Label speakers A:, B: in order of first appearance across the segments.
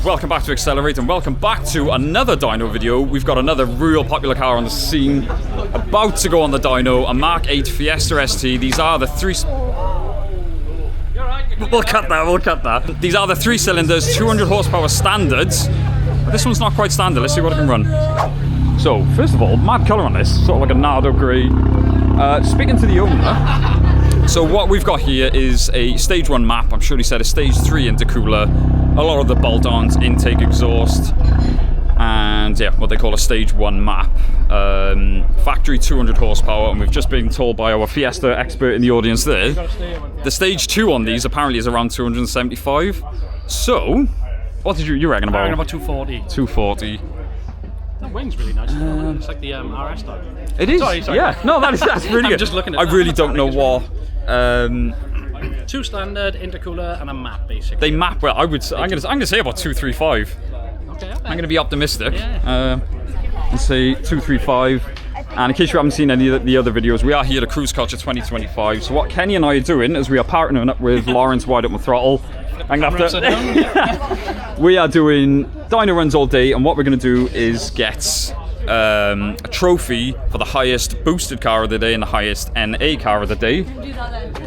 A: welcome back to Accelerate and welcome back to another dyno video. We've got another real popular car on the scene, about to go on the dyno, a Mark 8 Fiesta ST. These are the three... We'll cut that. These are the 3 cylinders, 200 horsepower standards. This one's not quite standard, let's see what it can run. So, first of all, mad colour on this, sort of like a Nardo grey. Speaking to the owner, so what we've got here is a stage 1 map. I'm sure he said a stage 3 intercooler, a lot of the bolt-ons, intake, exhaust, and yeah, what they call a stage 1 map. Factory 200 horsepower, and we've just been told by our Fiesta expert in the audience there, the stage 2 on these apparently is around 275. So, what did you reckon about?
B: I reckon about 240.
A: 240.
B: That wing's really nice. It's like the RS style.
A: It is.
B: Sorry.
A: Yeah. No, that's really
B: I'm
A: good.
B: just looking at
A: I
B: that.
A: really don't know what.
B: 2 standard, intercooler, and a map basically.
A: They map well. I'm gonna say about 235.
B: Okay.
A: I'm gonna be optimistic.
B: Yeah.
A: And say 235. And in case you haven't seen any of the other videos, we are here at Cruise Culture 2025. So what Kenny and I are doing is we are partnering up with Lawrence Wide Open Throttle. I'm gonna have to. We are doing dyno runs all day, and what we're gonna do is get a trophy for the highest boosted car of the day and the highest NA car of the day.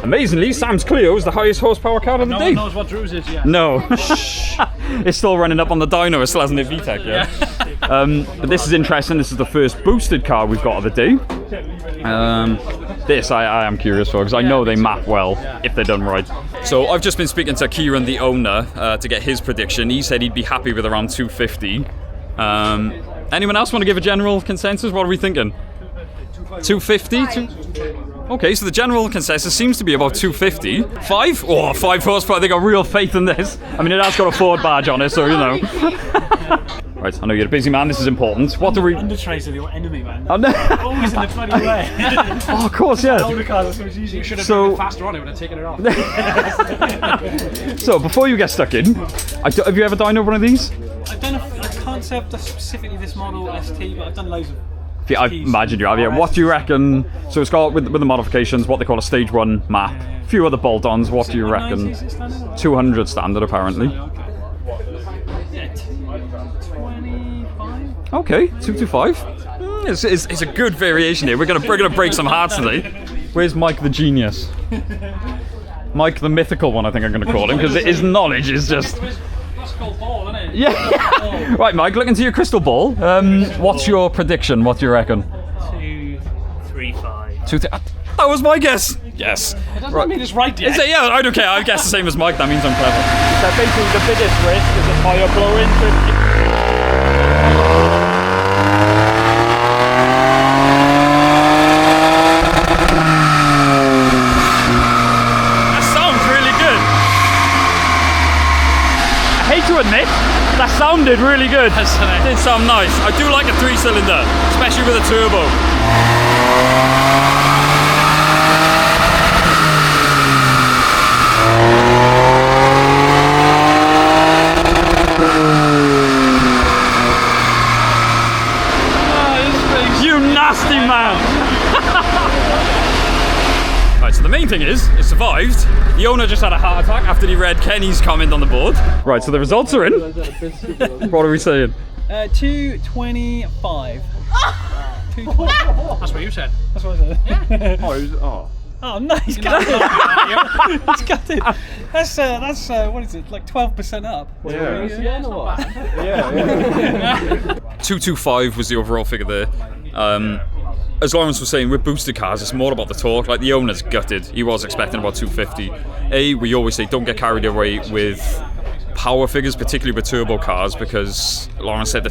A: Amazingly, Sam's Clio is the highest horsepower car of the day.
B: No one knows what Drew's is yet.
A: No. It's still running up on the dyno, it still hasn't hit VTEC yet. But this is interesting, this is the first boosted car we've got of the day. This I am curious for, because I know they map well if they're done right. So I've just been speaking to Kieran, the owner, to get his prediction. He said he'd be happy with around 250. Anyone else want to give a general consensus? What are we thinking? 250? Okay, so the general consensus seems to be about 250. 5? Oh, 5 horsepower. They got real faith in this. I mean, it has got a Ford badge on it, so you know. Right, I know you're a busy man. This is important. What do we...
B: Undertrays are your enemy, man.
A: Oh, no.
B: Always in the bloody way.
A: Oh, of course, yeah.
B: Older cars are so much easier. You should have been faster on it when I've taken it off.
A: So, before you get stuck in, have you ever dynoed one of these?
B: I've done I can't say I've done specifically this model ST, but I've done loads of...
A: I imagine you have, yeah. What do you reckon? So it's got, with the modifications, what they call a stage 1 map. A few other bolt-ons, what do you reckon? 200 standard, apparently.
B: Yeah, 25?
A: Okay, 225. It's a good variation here. We're gonna break some hearts today. Where's Mike the genius? Mike the mythical one, I think I'm gonna call him, because his knowledge is just...
B: Crystal ball, isn't it?
A: Yeah. Right, Mike, look into your crystal ball. What's your prediction? What do you reckon?
B: 235.
A: That was my guess. Yes.
B: It doesn't mean it's right yet.
A: Yeah, I don't care. I guess the same as Mike. That means I'm clever. So basically, the biggest risk is a tire blowing. To admit, that sounded really good. It did sound nice. I do like a 3-cylinder, especially with a turbo. You nasty man! Right, so the main thing is, it survived. The owner just had a heart attack after he read Kenny's comment on the board. Right, so the results are in. What are we saying?
B: 225. 220. That's what you said. That's what I said. Yeah. Oh, no, he's got it. He's got it. That's what is it, like 12% up?
A: Yeah.
B: Yeah, not bad.
A: Yeah. 225 was the overall figure there. As Lawrence was saying, with boosted cars, it's more about the torque. Like, the owner's gutted. He was expecting about 250. We always say don't get carried away with power figures, particularly with turbo cars, because Lawrence said the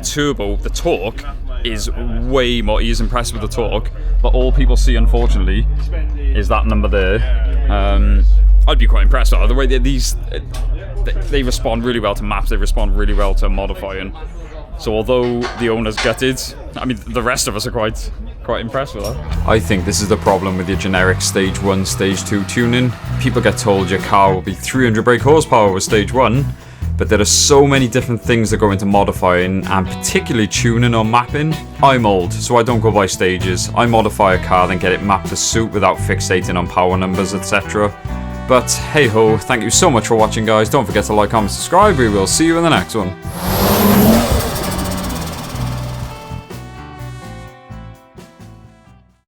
A: torque is way more. He is impressed with the torque, but all people see, unfortunately, is that number there. I'd be quite impressed with the way they respond really well to maps. They respond really well to modifying. So although the owner's gutted, I mean, the rest of us are quite impressed with that. I think this is the problem with your generic stage 1, stage 2 tuning. People get told your car will be 300 brake horsepower with stage 1, but there are so many different things that go into modifying, and particularly tuning or mapping. I'm old, so I don't go by stages. I modify a car, then get it mapped to suit without fixating on power numbers, etc. But hey ho, thank you so much for watching, guys. Don't forget to like, comment, subscribe. We will see you in the next one.